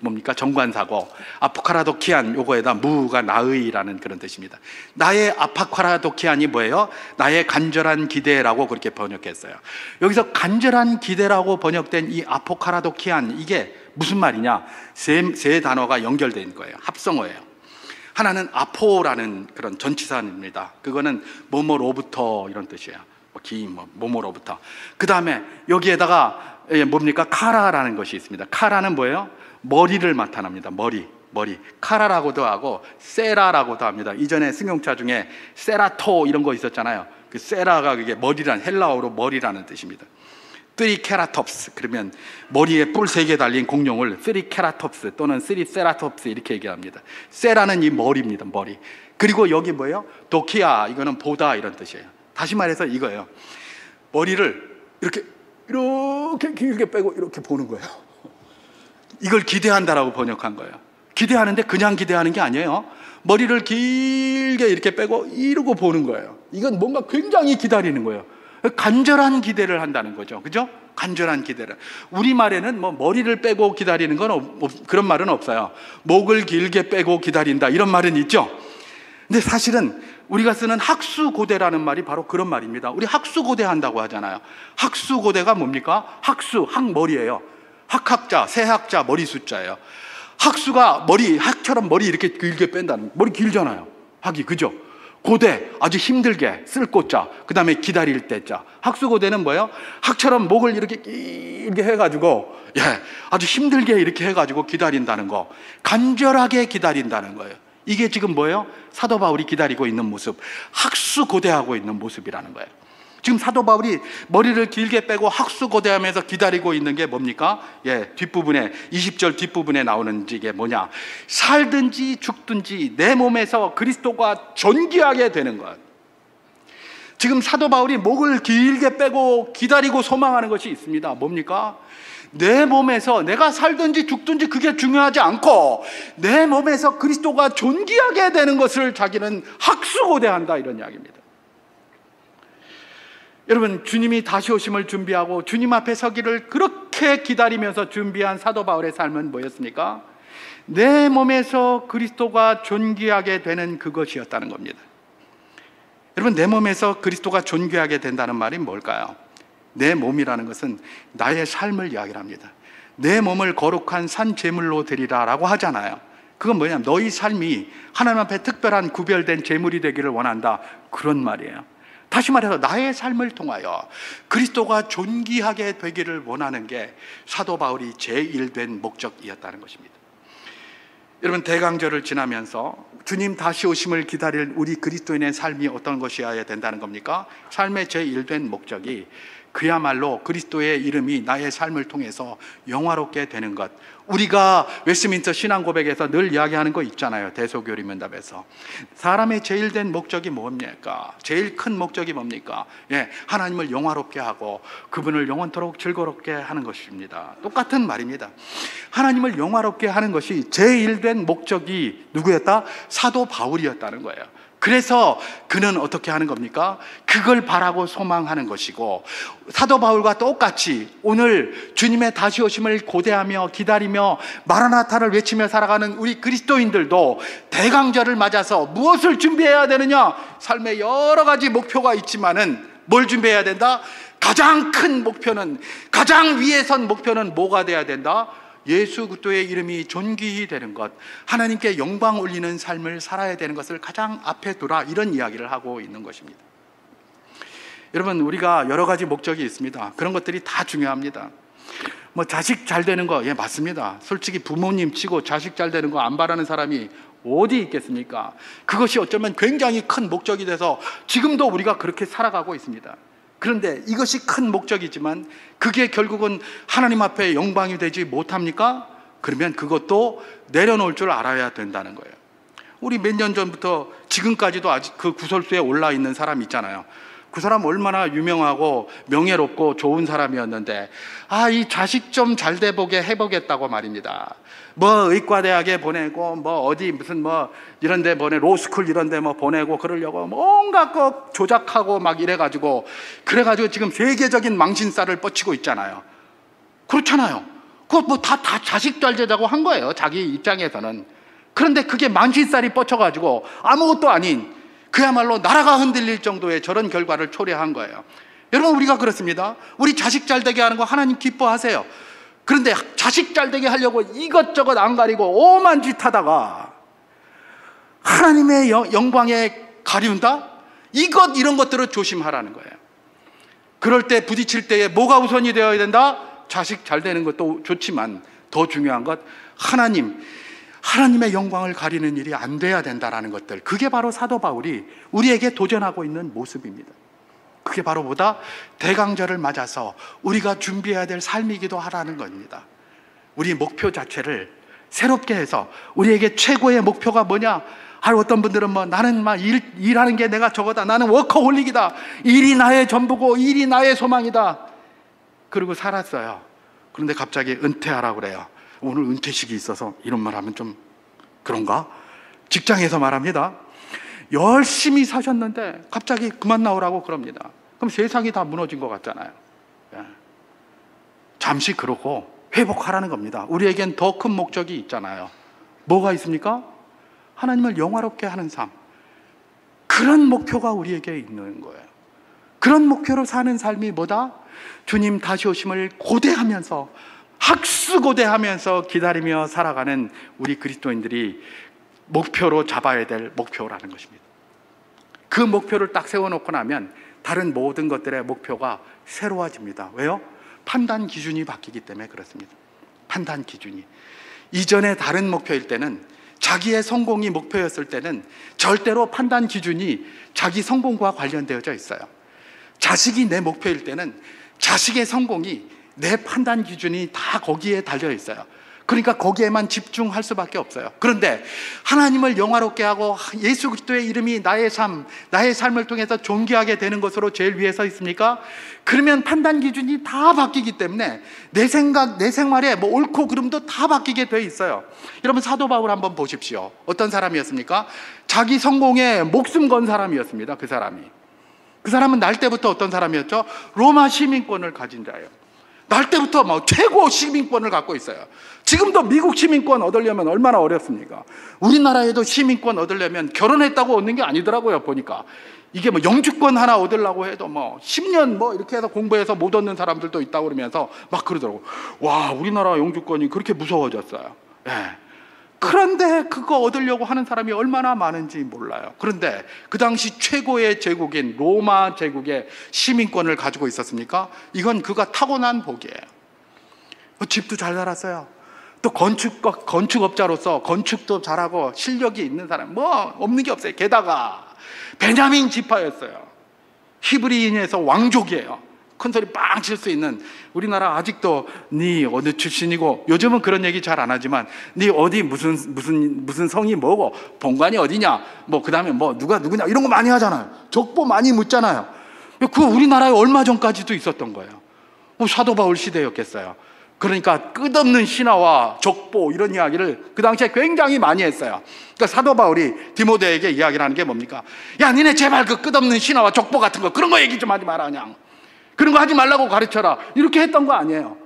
뭡니까 정관사고, 아포카라도키안 요거에다 무가 나의라는 그런 뜻입니다. 나의 아파카라도키안이 뭐예요? 나의 간절한 기대라고 그렇게 번역했어요. 여기서 간절한 기대라고 번역된 이 아포카라도키안, 이게 무슨 말이냐? 세 단어가 연결된 거예요. 합성어예요. 하나는 아포라는 그런 전치사입니다. 그거는 뭐뭐로부터 이런 뜻이에요. 뭐뭐로부터. 그 다음에 여기에다가 뭡니까? 카라라는 것이 있습니다. 카라는 뭐예요? 머리를 나타납니다. 머리. 카라라고도 하고 세라라고도 합니다. 이전에 승용차 중에 세라토 이런 거 있었잖아요. 그 세라가 그게 머리란, 헬라어로 머리라는 뜻입니다. 트리케라톱스, 그러면 머리에 뿔 3개 달린 공룡을 트리케라톱스 또는 트리세라톱스 이렇게 얘기합니다. 세라는 이 머리입니다. 머리. 그리고 여기 뭐예요? 도키아, 이거는 보다 이런 뜻이에요. 다시 말해서 이거예요. 머리를 이렇게 길게 빼고 이렇게 보는 거예요. 이걸 기대한다라고 번역한 거예요. 기대하는데 그냥 기대하는 게 아니에요. 머리를 길게 이렇게 빼고 이러고 보는 거예요. 이건 뭔가 굉장히 기다리는 거예요. 간절한 기대를 한다는 거죠. 그죠? 간절한 기대를. 우리말에는 뭐 머리를 빼고 기다리는 건 그런 말은 없어요. 목을 길게 빼고 기다린다 이런 말은 있죠. 근데 사실은 우리가 쓰는 학수고대라는 말이 바로 그런 말입니다. 우리 학수고대 한다고 하잖아요. 학수고대가 뭡니까? 학머리예요. 학학자, 세학자, 머리 숫자예요. 학수가 학처럼 머리 이렇게 길게 뺀다는, 머리 길잖아요. 학이, 그죠? 고대, 아주 힘들게 쓸 고자, 그 다음에 기다릴 때자. 학수고대는 뭐예요? 학처럼 목을 이렇게 길게 해가지고, 아주 힘들게 이렇게 해가지고 기다린다는 거. 간절하게 기다린다는 거예요. 이게 지금 뭐예요? 사도 바울이 기다리고 있는 모습, 학수고대하고 있는 모습이라는 거예요. 지금 사도 바울이 머리를 길게 빼고 학수고대하면서 기다리고 있는 게 뭡니까? 뒷부분에 20절 뒷부분에 나오는 이게 뭐냐? 살든지 죽든지 내 몸에서 그리스도가 존귀하게 되는 것. 지금 사도 바울이 목을 길게 빼고 기다리고 소망하는 것이 있습니다. 뭡니까? 내 몸에서 내가 살든지 죽든지 그게 중요하지 않고 내 몸에서 그리스도가 존귀하게 되는 것을 자기는 학수고대한다, 이런 이야기입니다. 여러분, 주님이 다시 오심을 준비하고 주님 앞에 서기를 그렇게 기다리면서 준비한 사도 바울의 삶은 뭐였습니까? 내 몸에서 그리스도가 존귀하게 되는 그것이었다는 겁니다. 여러분, 내 몸에서 그리스도가 존귀하게 된다는 말이 뭘까요? 내 몸이라는 것은 나의 삶을 이야기를 합니다. 내 몸을 거룩한 산 제물로 드리라 라고 하잖아요. 그건 뭐냐면 너희 삶이 하나님 앞에 특별한 구별된 제물이 되기를 원한다, 그런 말이에요. 다시 말해서 나의 삶을 통하여 그리스도가 존귀하게 되기를 원하는 게 사도 바울이 제1된 목적이었다는 것입니다. 여러분, 대강절을 지나면서 주님 다시 오심을 기다릴 우리 그리스도인의 삶이 어떤 것이어야 된다는 겁니까? 삶의 제1된 목적이 그야말로 그리스도의 이름이 나의 삶을 통해서 영화롭게 되는 것. 우리가 웨스트민스터 신앙고백에서 늘 이야기하는 거 있잖아요. 대소교리문답에서 사람의 제일 된 목적이 뭡니까? 제일 큰 목적이 뭡니까? 하나님을 영화롭게 하고 그분을 영원토록 즐거롭게 하는 것입니다. 똑같은 말입니다. 하나님을 영화롭게 하는 것이 제일 된 목적이 누구였다? 사도 바울이었다는 거예요. 그래서 그는 어떻게 하는 겁니까? 그걸 바라고 소망하는 것이고, 사도 바울과 똑같이 오늘 주님의 다시 오심을 고대하며 기다리며 마라나타를 외치며 살아가는 우리 그리스도인들도 대강절을 맞아서 무엇을 준비해야 되느냐? 삶에 여러 가지 목표가 있지만은 뭘 준비해야 된다? 가장 큰 목표는, 가장 위에 선 목표는 뭐가 돼야 된다? 예수 그리스도의 이름이 존귀히 되는 것, 하나님께 영광 올리는 삶을 살아야 되는 것을 가장 앞에 두라, 이런 이야기를 하고 있는 것입니다. 여러분, 우리가 여러 가지 목적이 있습니다. 그런 것들이 다 중요합니다. 뭐 자식 잘 되는 거, 맞습니다. 솔직히 부모님 치고 자식 잘 되는 거 안 바라는 사람이 어디 있겠습니까? 그것이 어쩌면 굉장히 큰 목적이 돼서 지금도 우리가 그렇게 살아가고 있습니다. 그런데 이것이 큰 목적이지만 그게 결국은 하나님 앞에 영광이 되지 못합니까? 그러면 그것도 내려놓을 줄 알아야 된다는 거예요. 우리 몇 년 전부터 지금까지도 아직 그 구설수에 올라 있는 사람 있잖아요. 그 사람 얼마나 유명하고 명예롭고 좋은 사람이었는데, 이 자식 좀 잘 돼보게 해보겠다고 말입니다. 뭐 의과대학에 보내고 뭐 어디 무슨 뭐 이런데 로스쿨 이런데 뭐 보내고 그러려고 뭔가 꼭 조작하고 막 이래가지고, 그래가지고 지금 세계적인 망신살을 뻗치고 있잖아요. 그렇잖아요. 그거 뭐 다 자식 잘 되자고 한 거예요, 자기 입장에서는. 그런데 그게 만신살이 뻗쳐가지고 아무것도 아닌, 그야말로 나라가 흔들릴 정도의 저런 결과를 초래한 거예요. 여러분, 우리가 그렇습니다. 우리 자식 잘 되게 하는 거 하나님 기뻐하세요. 그런데 자식 잘 되게 하려고 이것저것 안 가리고 오만 짓 하다가 하나님의 영광에 가리운다? 이런 것들을 조심하라는 거예요. 그럴 때 부딪힐 때에 뭐가 우선이 되어야 된다? 자식 잘 되는 것도 좋지만 더 중요한 것, 하나님의 영광을 가리는 일이 안 돼야 된다라는 것들. 그게 바로 사도 바울이 우리에게 도전하고 있는 모습입니다. 그게 바로 뭐다? 대강절을 맞아서 우리가 준비해야 될 삶이기도 하라는 겁니다. 우리 목표 자체를 새롭게 해서, 우리에게 최고의 목표가 뭐냐? 어떤 분들은 나는 일하는 게 내가 저거다, 나는 워커홀릭이다, 일이 나의 전부고 일이 나의 소망이다, 그리고 살았어요. 그런데 갑자기 은퇴하라고 그래요. 오늘 은퇴식이 있어서 이런 말 하면 좀 그런가? 직장에서 말합니다. 열심히 사셨는데 갑자기 그만 나오라고 그럽니다. 그럼 세상이 다 무너진 것 같잖아요. 잠시 그러고 회복하라는 겁니다. 우리에겐 더 큰 목적이 있잖아요. 뭐가 있습니까? 하나님을 영화롭게 하는 삶. 그런 목표가 우리에게 있는 거예요. 그런 목표로 사는 삶이 뭐다? 주님 다시 오심을 고대하면서, 학수고대하면서 기다리며 살아가는 우리 그리스도인들이 목표로 잡아야 될 목표라는 것입니다. 그 목표를 딱 세워놓고 나면 다른 모든 것들의 목표가 새로워집니다. 왜요? 판단 기준이 바뀌기 때문에 그렇습니다. 판단 기준이. 이전에 다른 목표일 때는, 자기의 성공이 목표였을 때는 절대로 판단 기준이 자기 성공과 관련되어져 있어요. 자식이 내 목표일 때는 자식의 성공이 내 판단 기준이 다 거기에 달려 있어요. 그러니까 거기에만 집중할 수밖에 없어요. 그런데 하나님을 영화롭게 하고 예수 그리스도의 이름이 나의 삶을 통해서 존귀하게 되는 것으로 제일 위에 서 있습니까? 그러면 판단 기준이 다 바뀌기 때문에 내 생각, 내 생활에 옳고 그름도 다 바뀌게 돼 있어요. 여러분, 사도 바울 한번 보십시오. 어떤 사람이었습니까? 자기 성공에 목숨 건 사람이었습니다. 그 사람은 날 때부터 어떤 사람이었죠? 로마 시민권을 가진 자예요. 날 때부터 최고 시민권을 갖고 있어요. 지금도 미국 시민권 얻으려면 얼마나 어렵습니까? 우리나라에도 시민권 얻으려면 결혼했다고 얻는 게 아니더라고요, 보니까. 이게 영주권 하나 얻으려고 해도 10년 이렇게 해서 공부해서 못 얻는 사람들도 있다고 그러면서 막 그러더라고. 와, 우리나라 영주권이 그렇게 무서워졌어요. 예. 그런데 그거 얻으려고 하는 사람이 얼마나 많은지 몰라요. 그런데 그 당시 최고의 제국인 로마 제국의 시민권을 가지고 있었습니까? 이건 그가 타고난 복이에요. 집도 잘 살았어요. 또 건축업자로서 건축도 잘하고 실력이 있는 사람, 없는 게 없어요. 게다가 베냐민 지파였어요. 히브리인에서 왕족이에요. 큰 소리 빵 칠 수 있는. 우리나라 아직도 네 어느 출신이고, 요즘은 그런 얘기 잘 안 하지만 네 어디 무슨 성이 뭐고 본관이 어디냐, 그 다음에 누가 누구냐, 이런 거 많이 하잖아요. 족보 많이 묻잖아요. 그거 우리나라에 얼마 전까지도 있었던 거예요. 사도 바울 시대였겠어요. 그러니까 끝없는 신화와 족보 이런 이야기를 그 당시에 굉장히 많이 했어요. 그러니까 사도 바울이 디모데에게 이야기를 하는 게 뭡니까? 야, 니네 제발 그 끝없는 신화와 족보 같은 거, 그런 거 얘기 좀 하지 마라, 그냥. 그런 거 하지 말라고 가르쳐라, 이렇게 했던 거 아니에요.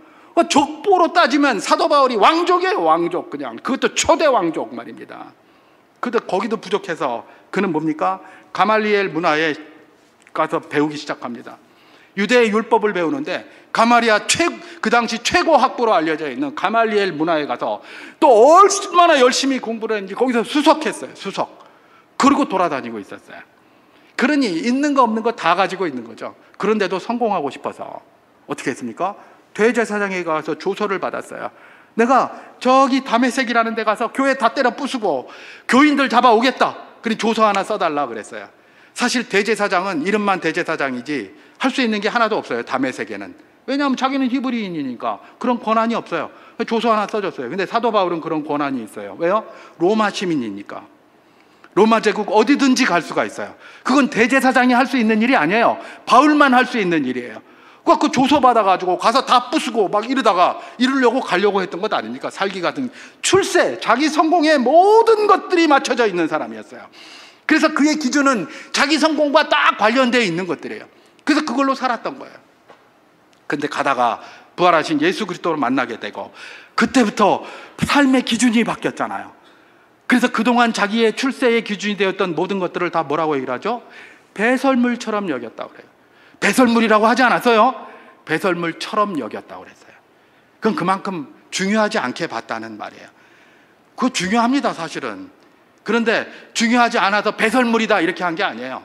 족보로 따지면 사도 바울이 왕족이에요. 왕족. 그냥 그것도 초대 왕족 말입니다. 근데 거기도 부족해서 그는 뭡니까? 가말리엘 문화에 가서 배우기 시작합니다. 유대의 율법을 배우는데 그 당시 최고 학부로 알려져 있는 가말리엘 문화에 가서 또 얼마나 열심히 공부를 했는지 거기서 수석했어요. 그리고 돌아다니고 있었어요. 그러니 있는 거 없는 거 다 가지고 있는 거죠. 그런데도 성공하고 싶어서 어떻게 했습니까? 대제사장에 가서 조서를 받았어요. 내가 저기 다메섹이라는 데 가서 교회 다 때려 부수고 교인들 잡아오겠다. 그리 조서 하나 써달라 그랬어요. 사실 대제사장은 이름만 대제사장이지 할 수 있는 게 하나도 없어요, 다메섹에는. 왜냐하면 자기는 히브리인이니까 그런 권한이 없어요. 조서 하나 써줬어요. 근데 사도 바울은 그런 권한이 있어요. 왜요? 로마 시민이니까. 로마 제국 어디든지 갈 수가 있어요. 그건 대제사장이 할 수 있는 일이 아니에요. 바울만 할 수 있는 일이에요. 그 조서 받아가지고 가서 다 부수고 이러려고 가려고 했던 것 아닙니까? 살기 같은 출세, 자기 성공의 모든 것들이 맞춰져 있는 사람이었어요. 그래서 그의 기준은 자기 성공과 딱 관련되어 있는 것들이에요. 그래서 그걸로 살았던 거예요. 근데 가다가 부활하신 예수 그리스도를 만나게 되고 그때부터 삶의 기준이 바뀌었잖아요. 그래서 그동안 자기의 출세의 기준이 되었던 모든 것들을 다 뭐라고 얘기를 하죠? 배설물처럼 여겼다고 그래요. 배설물이라고 하지 않았어요? 배설물처럼 여겼다고 그랬어요. 그건 그만큼 중요하지 않게 봤다는 말이에요. 그거 중요합니다, 사실은. 그런데 중요하지 않아서 배설물이다 이렇게 한 게 아니에요.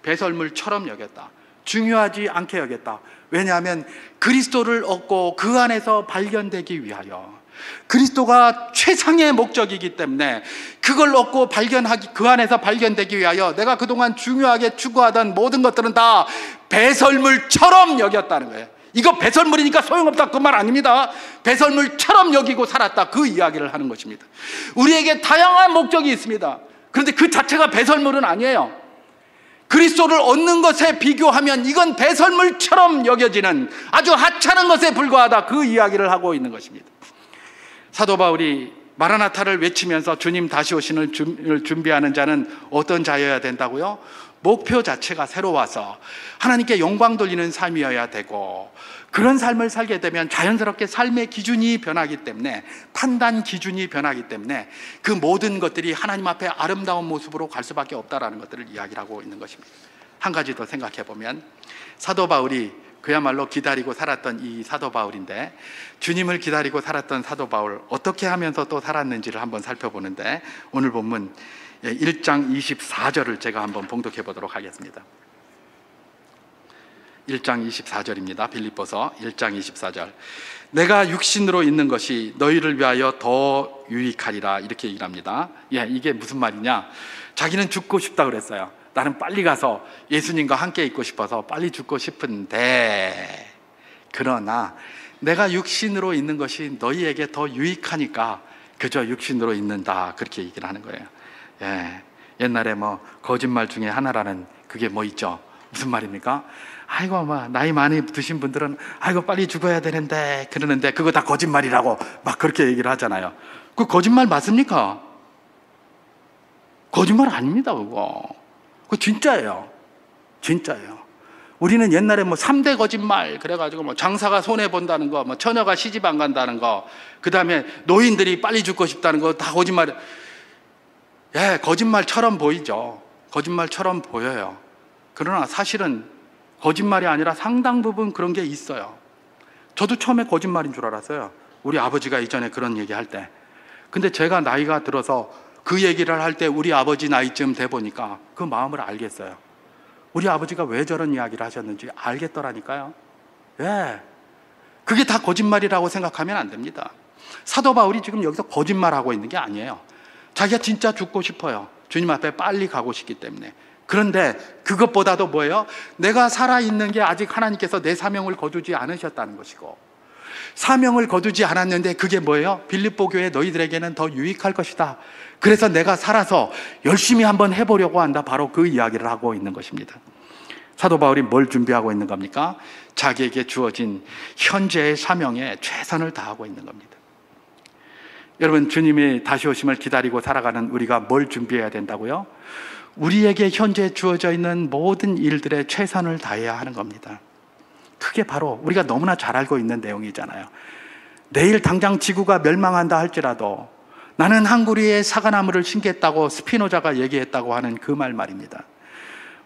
배설물처럼 여겼다. 중요하지 않게 여겼다. 왜냐하면 그리스도를 얻고 그 안에서 발견되기 위하여, 그리스도가 최상의 목적이기 때문에 그걸 얻고 그 안에서 발견되기 위하여 내가 그동안 중요하게 추구하던 모든 것들은 다 배설물처럼 여겼다는 거예요. 이거 배설물이니까 소용없다 그 말 아닙니다. 배설물처럼 여기고 살았다, 그 이야기를 하는 것입니다. 우리에게 다양한 목적이 있습니다. 그런데 그 자체가 배설물은 아니에요. 그리스도를 얻는 것에 비교하면 이건 배설물처럼 여겨지는 아주 하찮은 것에 불과하다, 그 이야기를 하고 있는 것입니다. 사도 바울이 마라나타를 외치면서 주님 다시 오시는 준비하는 자는 어떤 자여야 된다고요? 목표 자체가 새로워서 하나님께 영광 돌리는 삶이어야 되고, 그런 삶을 살게 되면 자연스럽게 삶의 기준이 변하기 때문에, 판단 기준이 변하기 때문에 그 모든 것들이 하나님 앞에 아름다운 모습으로 갈 수밖에 없다라는 것들을 이야기를 하고 있는 것입니다. 한 가지 더 생각해 보면, 사도 바울이 그야말로 기다리고 살았던 이 사도 바울인데, 주님을 기다리고 살았던 사도 바울 어떻게 하면서 또 살았는지를 한번 살펴보는데, 오늘 본문 1장 24절을 제가 한번 봉독해 보도록 하겠습니다. 1장 24절입니다. 빌립보서 1장 24절. 내가 육신으로 있는 것이 너희를 위하여 더 유익하리라, 이렇게 얘기를 합니다. 이게 무슨 말이냐? 자기는 죽고 싶다 그랬어요. 나는 빨리 가서 예수님과 함께 있고 싶어서 빨리 죽고 싶은데, 그러나 내가 육신으로 있는 것이 너희에게 더 유익하니까 그저 육신으로 있는다, 그렇게 얘기를 하는 거예요. 옛날에 뭐 거짓말 중에 하나라는 그게 뭐 있죠? 무슨 말입니까? 아이고, 나이 많이 드신 분들은 아이고 빨리 죽어야 되는데 그러는데 그거 다 거짓말이라고 막 그렇게 얘기를 하잖아요. 그 거짓말 맞습니까? 거짓말 아닙니다. 그거 진짜예요. 진짜예요. 우리는 옛날에 뭐 3대 거짓말 그래가지고 뭐 장사가 손해 본다는 거, 뭐 처녀가 시집 안 간다는 거, 그 다음에 노인들이 빨리 죽고 싶다는 거 다 거짓말. 거짓말처럼 보이죠. 거짓말처럼 보여요. 그러나 사실은 거짓말이 아니라 상당 부분 그런 게 있어요. 저도 처음에 거짓말인 줄 알았어요. 우리 아버지가 이전에 그런 얘기 할 때. 근데 제가 나이가 들어서 그 얘기를 할 때 우리 아버지 나이쯤 돼 보니까 그 마음을 알겠어요. 우리 아버지가 왜 저런 이야기를 하셨는지 알겠더라니까요. 그게 다 거짓말이라고 생각하면 안 됩니다. 사도 바울이 지금 여기서 거짓말하고 있는 게 아니에요. 자기가 진짜 죽고 싶어요. 주님 앞에 빨리 가고 싶기 때문에. 그런데 그것보다도 뭐예요? 내가 살아있는 게 아직 하나님께서 내 사명을 거두지 않으셨다는 것이고, 사명을 거두지 않았는데 그게 뭐예요? 빌립보 교회 너희들에게는 더 유익할 것이다. 그래서 내가 살아서 열심히 한번 해보려고 한다. 바로 그 이야기를 하고 있는 것입니다. 사도 바울이 뭘 준비하고 있는 겁니까? 자기에게 주어진 현재의 사명에 최선을 다하고 있는 겁니다. 여러분, 주님이 다시 오심을 기다리고 살아가는 우리가 뭘 준비해야 된다고요? 우리에게 현재 주어져 있는 모든 일들에 최선을 다해야 하는 겁니다. 그게 바로 우리가 너무나 잘 알고 있는 내용이잖아요. 내일 당장 지구가 멸망한다 할지라도 나는 한 구리의 사과나무를 심겠다고 스피노자가 얘기했다고 하는 그 말입니다.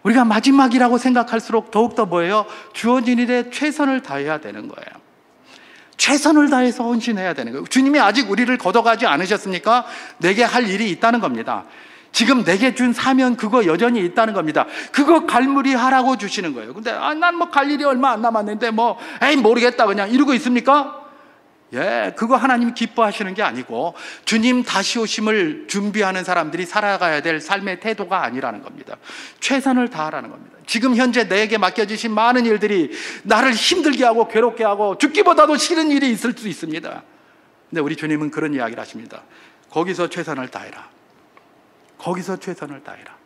우리가 마지막이라고 생각할수록 더욱더 뭐예요? 주어진 일에 최선을 다해야 되는 거예요. 최선을 다해서 헌신해야 되는 거예요. 주님이 아직 우리를 걷어가지 않으셨으니까 내게 할 일이 있다는 겁니다. 지금 내게 준 사명 그거 여전히 있다는 겁니다. 그거 갈무리 하라고 주시는 거예요. 근데 난 뭐 갈 일이 얼마 안 남았는데 모르겠다 그냥 이러고 있습니까? 그거 하나님 기뻐하시는 게 아니고 주님 다시 오심을 준비하는 사람들이 살아가야 될 삶의 태도가 아니라는 겁니다. 최선을 다하라는 겁니다. 지금 현재 내게 맡겨주신 많은 일들이 나를 힘들게 하고 괴롭게 하고 죽기보다도 싫은 일이 있을 수 있습니다. 근데 우리 주님은 그런 이야기를 하십니다. 거기서 최선을 다해라. 거기서 최선을 다해라.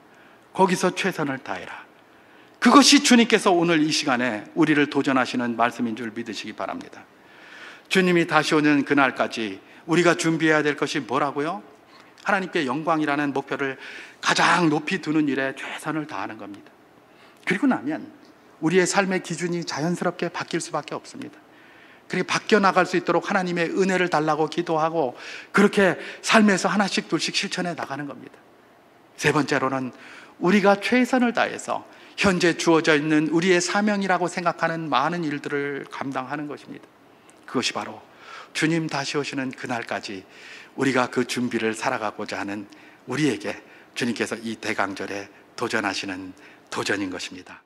거기서 최선을 다해라. 그것이 주님께서 오늘 이 시간에 우리를 도전하시는 말씀인 줄 믿으시기 바랍니다. 주님이 다시 오는 그날까지 우리가 준비해야 될 것이 뭐라고요? 하나님께 영광이라는 목표를 가장 높이 두는 일에 최선을 다하는 겁니다. 그리고 나면 우리의 삶의 기준이 자연스럽게 바뀔 수밖에 없습니다. 그렇게 바뀌어 나갈 수 있도록 하나님의 은혜를 달라고 기도하고 그렇게 삶에서 하나씩 둘씩 실천해 나가는 겁니다. 세 번째로는 우리가 최선을 다해서 현재 주어져 있는 우리의 사명이라고 생각하는 많은 일들을 감당하는 것입니다. 그것이 바로 주님 다시 오시는 그날까지 우리가 그 준비를 살아가고자 하는 우리에게 주님께서 이 대강절에 도전하시는 도전인 것입니다.